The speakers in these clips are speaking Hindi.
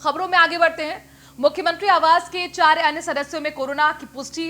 खबरों में आगे बढ़ते हैं। मुख्यमंत्री आवास के 4 अन्य सदस्यों में कोरोना की पुष्टि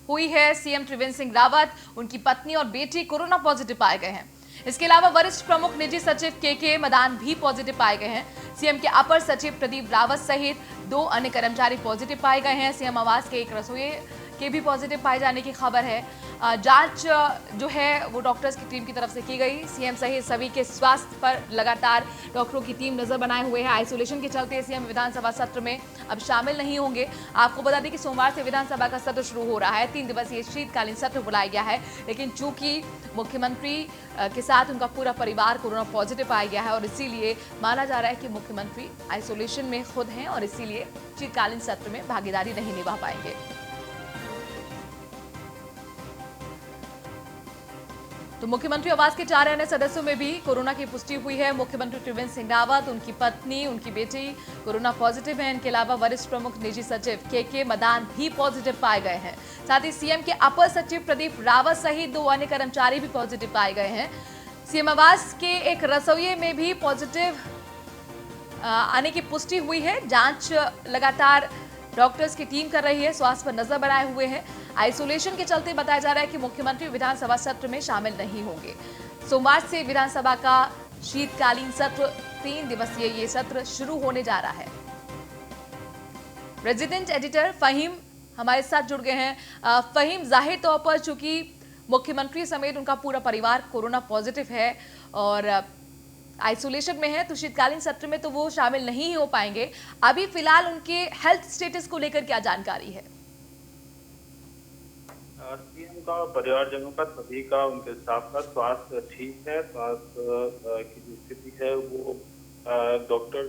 हुई है। सीएम त्रिवेंद्र सिंह रावत, उनकी पत्नी और बेटी कोरोना पॉजिटिव पाए गए हैं। इसके अलावा वरिष्ठ प्रमुख निजी सचिव के मदान भी पॉजिटिव पाए गए हैं। सीएम के अपर सचिव प्रदीप रावत सहित 2 अन्य कर्मचारी पॉजिटिव पाए गए हैं। सीएम आवास के एक रसोई के भी पॉजिटिव पाए जाने की खबर है। जांच जो है वो डॉक्टर्स की टीम की तरफ से की गई। सीएम सहित सभी के स्वास्थ्य पर लगातार डॉक्टरों की टीम नजर बनाए हुए है। आइसोलेशन के चलते सीएम विधानसभा सत्र में अब शामिल नहीं होंगे। आपको बता दें कि सोमवार से विधानसभा का सत्र शुरू हो रहा है। 3 दिवसीय शीतकालीन सत्र बुलाया गया है, लेकिन चूंकि मुख्यमंत्री के साथ उनका पूरा परिवार कोरोना पॉजिटिव पाया गया है और इसीलिए माना जा रहा है कि मुख्यमंत्री आइसोलेशन में खुद हैं और इसीलिए शीतकालीन सत्र में भागीदारी नहीं निभा पाएंगे। तो मुख्यमंत्री आवास के 4 अन्य सदस्यों में भी कोरोना की पुष्टि हुई है। मुख्यमंत्री त्रिवेंद्र सिंह रावत, उनकी पत्नी, उनकी बेटी कोरोना पॉजिटिव है। इनके अलावा वरिष्ठ प्रमुख निजी सचिव के मदान भी पॉजिटिव पाए गए हैं। साथ ही सीएम के अपर सचिव प्रदीप रावत सहित 2 अन्य कर्मचारी भी पॉजिटिव पाए गए हैं। सीएम आवास के एक रसोइये में भी पॉजिटिव आने की पुष्टि हुई है। जांच लगातार डॉक्टर्स की टीम कर रही है, स्वास्थ्य पर नजर बनाए हुए हैं। आइसोलेशन के चलते बताया जा रहा है कि मुख्यमंत्री विधानसभा सत्र में शामिल नहीं होंगे। सोमवार से विधानसभा का शीतकालीन सत्र 3 दिवसीय ये सत्र शुरू होने जा रहा है। रेजिडेंट एडिटर फहीम हमारे साथ जुड़ गए हैं। फहीम, जाहिर तौर पर चूंकि मुख्यमंत्री समेत उनका पूरा परिवार कोरोना पॉजिटिव है और आइसोलेशन में है, तो शीतकालीन सत्र में तो वो शामिल नहीं हो पाएंगे। अभी फिलहाल उनके हेल्थ स्टेटस को लेकर क्या जानकारी है? सीएम का, परिवारजनों का, सभी का, उनके स्टाफ का स्वास्थ्य ठीक है। स्वास्थ्य की जो स्थिति है वो डॉक्टर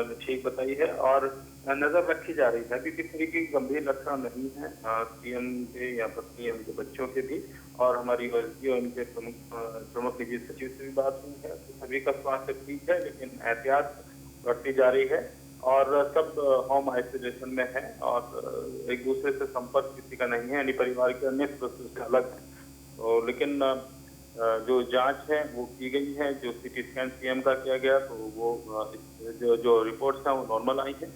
ने ठीक बताई है और नजर रखी जा रही है। अभी किसी तरीके की गंभीर लक्षण नहीं है सीएम के या पत्नी या उनके बच्चों के भी। और हमारी वर्दी और उनके प्रमुख निजी सचिव से भी बात हुई है, तो सभी का स्वास्थ्य ठीक है, लेकिन एहतियात बढ़ती जा रही है और सब होम आइसोलेशन में है और एक दूसरे से संपर्क किसी का नहीं है, यानी परिवार के अन्य सदस्यों से अलग है। तो लेकिन जो जांच है वो की गई है, जो सीटी स्कैन सीएम का किया गया तो वो जो रिपोर्ट्स हैं वो नॉर्मल आई हैं,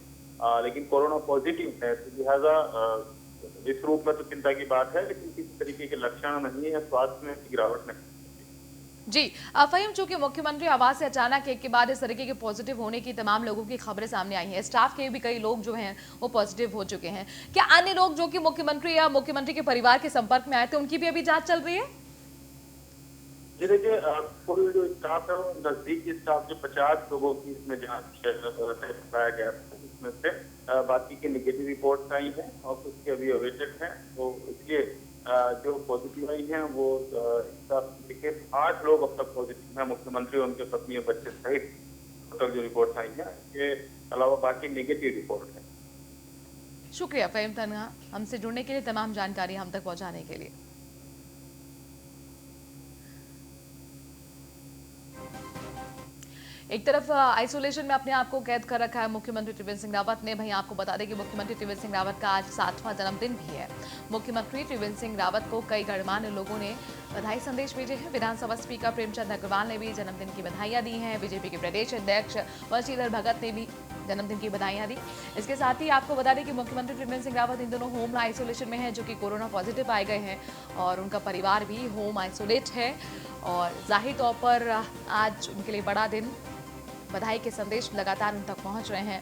लेकिन कोरोना पॉजिटिव है। तो लिहाजा इस रूप में तो चिंता की बात है, लेकिन किसी तरीके के लक्षण नहीं है, स्वास्थ्य में गिरावट नहीं। जी फहीम, चूंकि मुख्यमंत्री आवास से अचानक एक के बाद इस तरीके के पॉजिटिव होने की तमाम लोगों की खबरें सामने आई हैं। स्टाफ के भी कई लोग जो हैं वो पॉजिटिव हो चुके हैं। क्या अन्य लोग जो कि मुख्यमंत्री या मुख्यमंत्री के परिवार के संपर्क में आए थे उनकी भी अभी जांच चल रही है? जी देखिए, कुल जो स्टाफ है वो नजदीकी स्टाफ जो 50 लोगों की इसमें जांच कराया गया था, इसमें से बाकी की निगेटिव रिपोर्ट्स आई हैं और कुछ के अभी अवेटेड हैं। तो इसलिए जो पॉजिटिव आई हैं वो देखिए 8 लोग अब तक पॉजिटिव हैं, मुख्यमंत्री और उनके पत्नी और बच्चे सहित अब तक जो रिपोर्ट्स आई हैं। इसके अलावा बाकी निगेटिव रिपोर्ट है। शुक्रिया फहीम तनहा, हमसे जुड़ने के लिए, तमाम जानकारी हम तक पहुंचाने के लिए। एक तरफ आइसोलेशन में अपने आप को कैद कर रखा है मुख्यमंत्री त्रिवेंद्र सिंह रावत ने। वहीं आपको बता दें कि मुख्यमंत्री त्रिवेंद्र सिंह रावत का आज 7वां जन्मदिन भी है। मुख्यमंत्री त्रिवेंद्र सिंह रावत को कई गणमान्य लोगों ने बधाई संदेश भेजे हैं। विधानसभा स्पीकर प्रेमचंद अग्रवाल ने भी जन्मदिन की बधाइयां दी हैं। बीजेपी के प्रदेश अध्यक्ष वंशीधर भगत ने भी जन्मदिन की बधाइयां दी। इसके साथ ही आपको बता दें कि मुख्यमंत्री त्रिवेंद्र सिंह रावत इन दोनों होम आइसोलेशन में है, जो कि कोरोना पॉजिटिव पाए गए हैं और उनका परिवार भी होम आइसोलेट है। और जाहिर तौर पर आज उनके लिए बड़ा दिन, बधाई के संदेश लगातार उन तक पहुंच रहे हैं,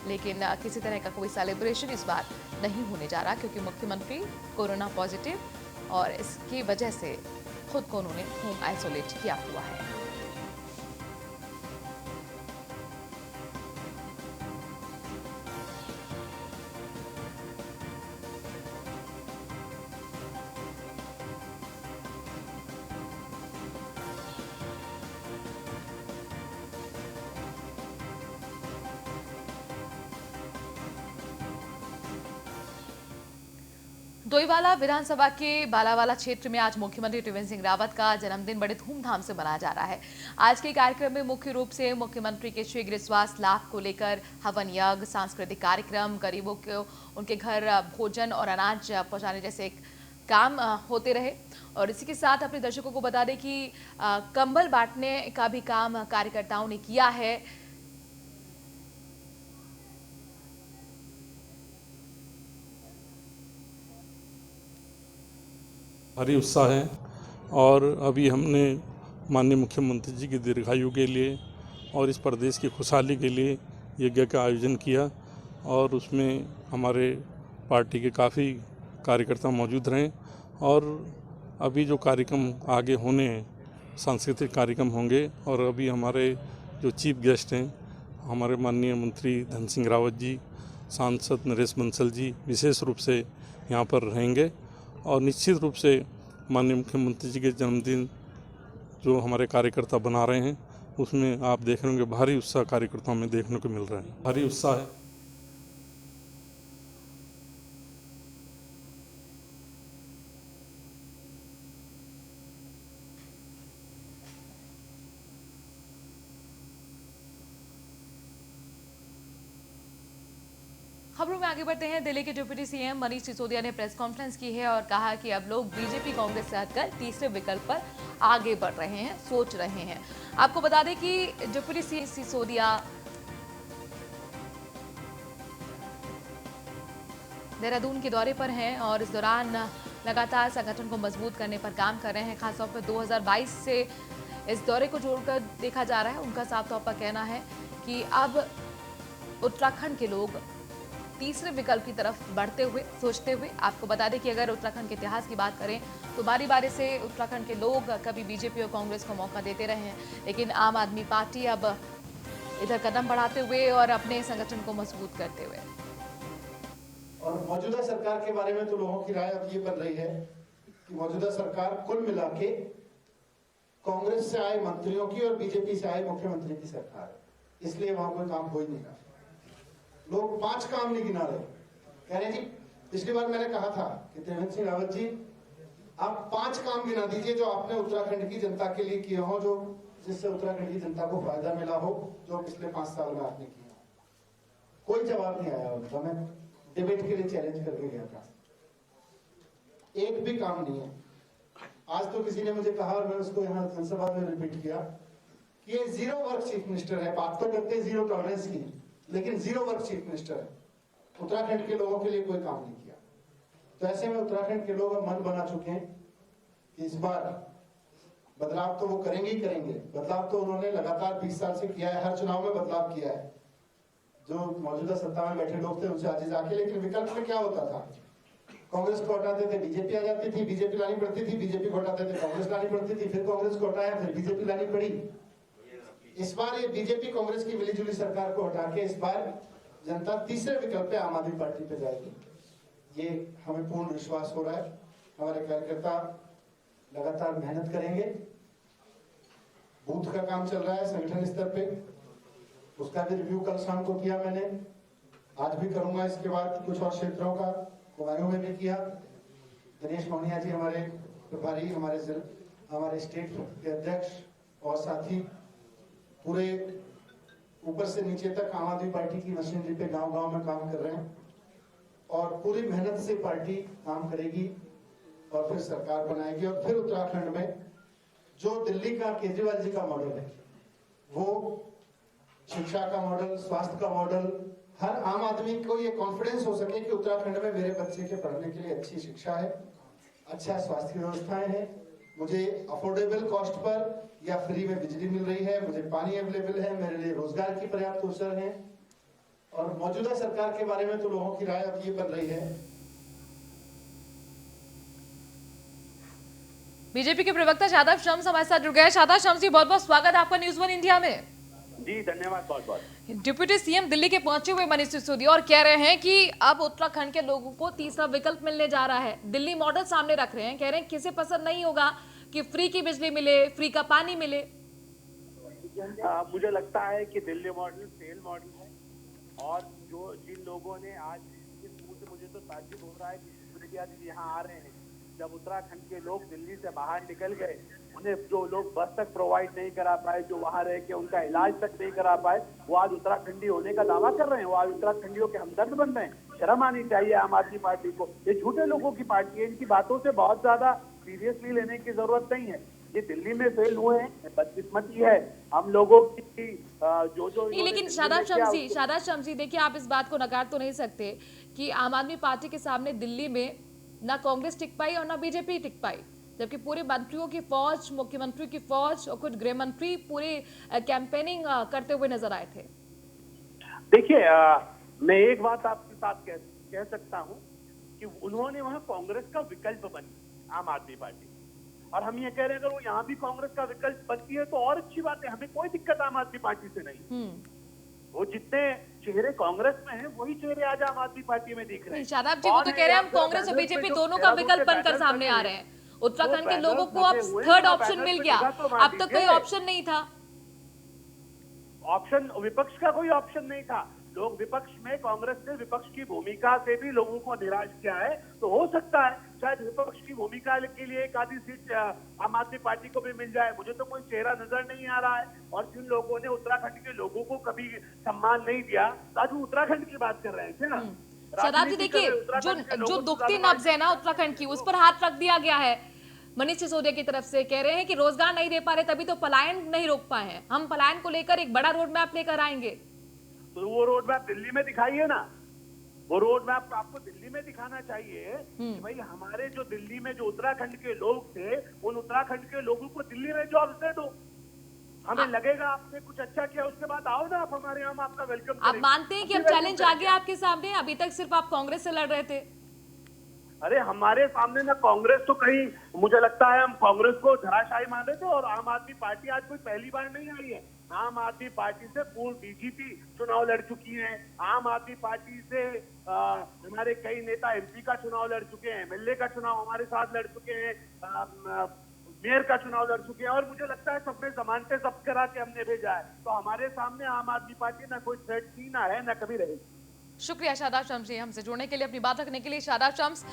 लेकिन किसी तरह का कोई सेलिब्रेशन इस बार नहीं होने जा रहा, क्योंकि मुख्यमंत्री कोरोना पॉजिटिव और इसकी वजह से खुद को उन्होंने होम आइसोलेट किया हुआ है। डोईवाला विधानसभा के बालावाला क्षेत्र में आज मुख्यमंत्री त्रिवेंद्र सिंह रावत का जन्मदिन बड़े धूमधाम से मनाया जा रहा है। आज के कार्यक्रम में मुख्य रूप से मुख्यमंत्री के शीघ्र स्वास्थ्य लाभ को लेकर हवन यज्ञ, सांस्कृतिक कार्यक्रम, गरीबों को उनके घर भोजन और अनाज पहुंचाने जैसे काम होते रहे। और इसी के साथ अपने दर्शकों को बता दें कि कंबल बांटने का भी काम कार्यकर्ताओं ने किया है। भारी उत्साह है और अभी हमने माननीय मुख्यमंत्री जी की दीर्घायु के लिए और इस प्रदेश की खुशहाली के लिए यज्ञ का आयोजन किया और उसमें हमारे पार्टी के काफ़ी कार्यकर्ता मौजूद रहे और अभी जो कार्यक्रम आगे होने हैं सांस्कृतिक कार्यक्रम होंगे और अभी हमारे जो चीफ गेस्ट हैं हमारे माननीय मंत्री धन सिंह रावत जी, सांसद नरेश बंसल जी विशेष रूप से यहाँ पर रहेंगे और निश्चित रूप से माननीय मुख्यमंत्री जी के जन्मदिन जो हमारे कार्यकर्ता बना रहे हैं उसमें आप देख रहे होंगे भारी उत्साह कार्यकर्ताओं में देखने को मिल रहा है, भारी उत्साह है। खबरों में आगे बढ़ते हैं। दिल्ली के डिप्टी सीएम मनीष सिसोदिया ने प्रेस कॉन्फ्रेंस की है और कहा कि अब लोग बीजेपी कांग्रेस से हटकर तीसरे विकल्प पर आगे बढ़ रहे हैं, सोच रहे हैं। आपको बता दें कि डिप्टी सीएम सिसोदिया देहरादून के दौरे पर हैं और इस दौरान लगातार संगठन को मजबूत करने पर काम कर रहे हैं। खासतौर पर 2022 से इस दौरे को जोड़कर देखा जा रहा है। उनका साफ तौर पर कहना है कि अब उत्तराखंड के लोग तीसरे विकल्प की तरफ बढ़ते हुए, सोचते हुए। आपको बता दें कि अगर उत्तराखंड के इतिहास की बात करें तो बारी बारी से उत्तराखंड के लोग कभी बीजेपी और कांग्रेस को मौका देते रहे हैं, लेकिन आम आदमी पार्टी अब इधर कदम बढ़ाते हुए और अपने संगठन को मजबूत करते हुए। और मौजूदा सरकार के बारे में तो लोगों की राय अब ये बन रही है कि मौजूदा सरकार कुल मिला के कांग्रेस से आए मंत्रियों की और बीजेपी से आए मुख्यमंत्री की सरकार है, इसलिए वहां कोई काम हो ही नहीं रहा। लोग 5 काम नहीं गिना रहे, कह रहे जी पिछली बार मैंने कहा था कि त्रिवेंद्र सिंह रावत जी आप 5 काम गिना दीजिए जो आपने उत्तराखंड की जनता के लिए किए हो, जो जिससे उत्तराखंड की जनता को फायदा मिला हो, जो पिछले 5 साल में आपने किया हो। कोई जवाब नहीं आया उनका। मैं डिबेट के लिए चैलेंज करके गया था, एक भी काम नहीं है। आज तो किसी ने मुझे कहा और मैं उसको यहाँ विधानसभा में रिपीट किया कि ये जीरो वर्क चीफ मिनिस्टर है। बात तो करते हैं जीरो टॉलरेंस की, लेकिन जीरो वर्क चीफ मिनिस्टर है। उत्तराखंड के लोगों के लिए कोई काम नहीं किया। तो ऐसे में उत्तराखंड के लोग अब मन बना चुके हैं कि इस बार बदलाव तो वो करेंगे ही करेंगे। बदलाव तो उन्होंने लगातार 20 साल से किया है, हर चुनाव में बदलाव किया है। जो मौजूदा सत्ता में बैठे लोग थे उनसे आगे जाके, लेकिन विकल्प में क्या होता था? कांग्रेस को हटाते थे, बीजेपी आ जाती थी, बीजेपी लानी पड़ती थी, बीजेपी को हटाते थे, कांग्रेस लानी पड़ती थी, फिर कांग्रेस को हटाया, फिर बीजेपी लानी पड़ी। इस बार ये बीजेपी कांग्रेस की मिलीजुली सरकार को हटा के इस बार जनता तीसरे विकल्प पे आम आदमी पार्टी पे जाएगी, ये हमें पूर्ण विश्वास हो रहा है। हमारे कार्यकर्ता लगातार मेहनत करेंगे। बूथ का काम चल रहा है संगठन स्तर पे, उसका भी रिव्यू कल शाम को किया मैंने, आज भी करूंगा। इसके बाद कुछ और क्षेत्रों का कुमाऊं में भी किया। दिनेश मोहनिया जी हमारे प्रभारी, हमारे स्टेट के अध्यक्ष और साथी पूरे ऊपर से नीचे तक आम आदमी पार्टी की मशीनरी पे गांव-गांव में काम कर रहे हैं और पूरी मेहनत से पार्टी काम करेगी और फिर सरकार बनाएगी। और फिर उत्तराखंड में जो दिल्ली का केजरीवाल जी का मॉडल है, वो शिक्षा का मॉडल, स्वास्थ्य का मॉडल, हर आम आदमी को ये कॉन्फिडेंस हो सके कि उत्तराखंड में मेरे बच्चे के पढ़ने के लिए अच्छी शिक्षा है, अच्छा स्वास्थ्य व्यवस्थाएं हैं, मुझे अफोर्डेबल कॉस्ट पर या फ्री में बिजली मिल रही है, मुझे पानी अवेलेबल है, मेरे लिए रोजगार की पर्याप्त अवसर है। और मौजूदा सरकार के बारे में तो लोगों की राय अब ये बन रही है। बीजेपी के प्रवक्ता शादाब शम्स हमारे साथ जुड़ गए। शादाब शम्स जी, बहुत बहुत स्वागत आपका न्यूज़ 1 इंडिया में। जी धन्यवाद बहुत बहुत। डिप्टी सीएम दिल्ली के पहुंचे हुए मनीष सिसोदिया और कह रहे हैं कि अब उत्तराखंड के लोगों को तीसरा विकल्प मिलने जा रहा है। दिल्ली मॉडल सामने रख रहे हैं, कह रहे हैं किसे पसंद नहीं होगा कि फ्री की बिजली मिले, फ्री का पानी मिले। मुझे लगता है कि दिल्ली मॉडल फेल मॉडल है और जो जिन लोगों ने आज इस मुंह से, मुझे तो ताज्जुब हो रहा है कि सिसोदिया जी यहाँ आ रहे हैं, जब उत्तराखंड के लोग दिल्ली से बाहर निकल गए, उन्हें जो लोग बस तक प्रोवाइड नहीं करा पाए, जो वहां रह के उनका इलाज तक नहीं करा पाए, वो आज उत्तराखंडी होने का दावा कर रहे हैं, वो आज उत्तराखंडियों के हमदर्द बन रहे हैं। शर्म आनी चाहिए आम आदमी पार्टी को। ये झूठे लोगों की पार्टी है, इनकी बातों से बहुत ज्यादा सीरियसली लेने की जरूरत नहीं है। ये दिल्ली में फेल हुए हैं, बदकिस्मती है हम लोगों की। जो नहीं, लेकिन शादाब शम्स जी देखिए, आप इस बात को नकार तो नहीं सकते कि आम आदमी पार्टी के सामने दिल्ली में ना कांग्रेस टिक पाई और ना बीजेपी टिक पाई, जबकि पूरे मंत्रियों की फौज, मुख्यमंत्री की फौज और कुछ गृह मंत्री पूरी कैंपेनिंग करते हुए नजर आए थे। देखिए, मैं एक बात आपके साथ कह सकता हूं कि उन्होंने वहां कांग्रेस का विकल्प बनी, आम आदमी पार्टी, और हम ये कह रहे हैं अगर वो यहाँ भी कांग्रेस का विकल्प बनती है तो और अच्छी बात है, हमें कोई दिक्कत आम आदमी पार्टी से नहीं। वो जितने चेहरे कांग्रेस में हैं वही चेहरे आज आम आदमी पार्टी में दिख रहे हैं। शादाब जी, वो तो कह रहे हैं हम कांग्रेस और बीजेपी दोनों का विकल्प बनकर सामने आ रहे हैं। उत्तराखंड के लोगों को अब थर्ड ऑप्शन मिल गया, अब तक कोई ऑप्शन नहीं था। ऑप्शन, विपक्ष का कोई ऑप्शन नहीं था। लोग विपक्ष में, कांग्रेस ने विपक्ष की भूमिका से भी लोगों को निराश किया है, तो हो सकता है शायद विपक्ष की भूमिका के लिए एक आधी सीट आम आदमी पार्टी को भी मिल जाए। मुझे तो कोई चेहरा नजर नहीं आ रहा है, और जिन लोगों ने उत्तराखंड के लोगों को कभी सम्मान नहीं दिया, आज वो उत्तराखंड की बात कर रहे थे ना। शादाब जी देखिए, जो दुखती नब्ज है ना उत्तराखंड की, उस पर हाथ रख दिया गया है। मनीष सिसोदिया की तरफ से कह रहे हैं कि रोजगार नहीं दे पा रहे, तभी तो पलायन नहीं रोक पाए हैं। हम पलायन को लेकर एक बड़ा रोड मैप लेकर आएंगे। तो वो रोड मैप दिल्ली में दिखाइए ना, वो रोड मैप आपको दिल्ली में दिखाना चाहिए कि भाई हमारे जो दिल्ली में जो उत्तराखंड के लोग थे, उन उत्तराखंड के लोगों को दिल्ली में जॉब दे दो। हमें लगेगा आपने कुछ अच्छा किया, उसके बाद आओ ना आप हमारे यहाँ, आपका वेलकम। आप मानते हैं कि अब चैलेंज आ गया आपके सामने? अभी तक सिर्फ आप कांग्रेस से लड़ रहे थे। अरे हमारे सामने ना कांग्रेस, तो कहीं मुझे लगता है हम कांग्रेस को धराशायी मान रहे थे, और आम आदमी पार्टी आज कोई पहली बार नहीं आई है। आम आदमी पार्टी से पूर्व डीजीपी चुनाव लड़ चुकी है, आम आदमी पार्टी से हमारे कई नेता एमपी का चुनाव लड़ चुके हैं, एमएलए का चुनाव हमारे साथ लड़ चुके हैं, मेयर का चुनाव लड़ चुके हैं, और मुझे लगता है सबने जमानतें सब करा के हमने भेजा है। तो हमारे सामने आम आदमी पार्टी ना कोई थ्रेट थी, ना है, ना कभी रहेगी। शुक्रिया शादाब शम्स जी हमसे जुड़ने के लिए, अपनी बात रखने के लिए। शादाब शम्स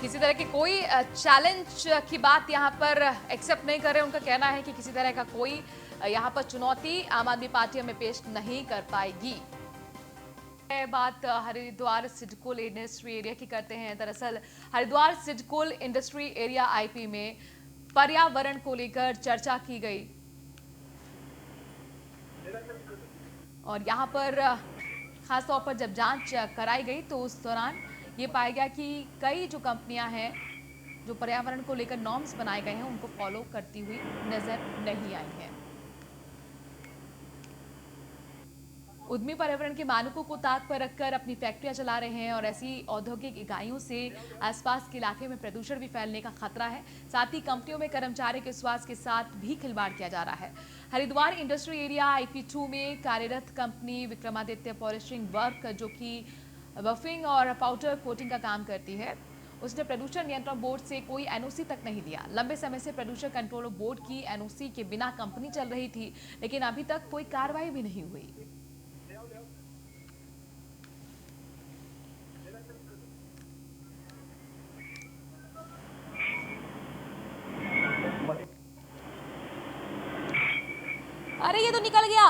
किसी तरह की कोई चैलेंज की बात यहाँ पर एक्सेप्ट नहीं कर रहे। उनका कहना है कि किसी तरह का कोई यहाँ पर चुनौती आम आदमी पार्टी हमें पेश नहीं कर पाएगी। बात हरिद्वार सिडकुल इंडस्ट्री एरिया की करते हैं। दरअसल Haridwar SIDCUL industry area IP में पर्यावरण को लेकर चर्चा की गई, और यहाँ पर खासतौर पर जब जांच कराई गई तो उस दौरान ये पाया गया कि कई जो कंपनियां हैं जो पर्यावरण को लेकर नॉर्म्स बनाए गए हैं उनको फॉलो करती हुई नजर नहीं आई हैं। उद्यमी पर्यावरण के मानकों को ताक पर रखकर अपनी फैक्ट्रियां चला रहे हैं, और ऐसी औद्योगिक इकाइयों से आसपास के इलाके में प्रदूषण भी फैलने का खतरा है। साथ ही कंपनियों में कर्मचारी के स्वास्थ्य के साथ भी खिलवाड़ किया जा रहा है। हरिद्वार इंडस्ट्री एरिया IP2 में कार्यरत कंपनी विक्रमादित्य पॉलिशिंग वर्क, जो कि बफिंग और पाउडर कोटिंग का काम करती है, उसने प्रदूषण नियंत्रण बोर्ड से कोई NOC तक नहीं लिया। लंबे समय से प्रदूषण कंट्रोल बोर्ड की NOC के बिना कंपनी चल रही थी, लेकिन अभी तक कोई कार्रवाई भी नहीं हुई। अरे ये तो निकल गया।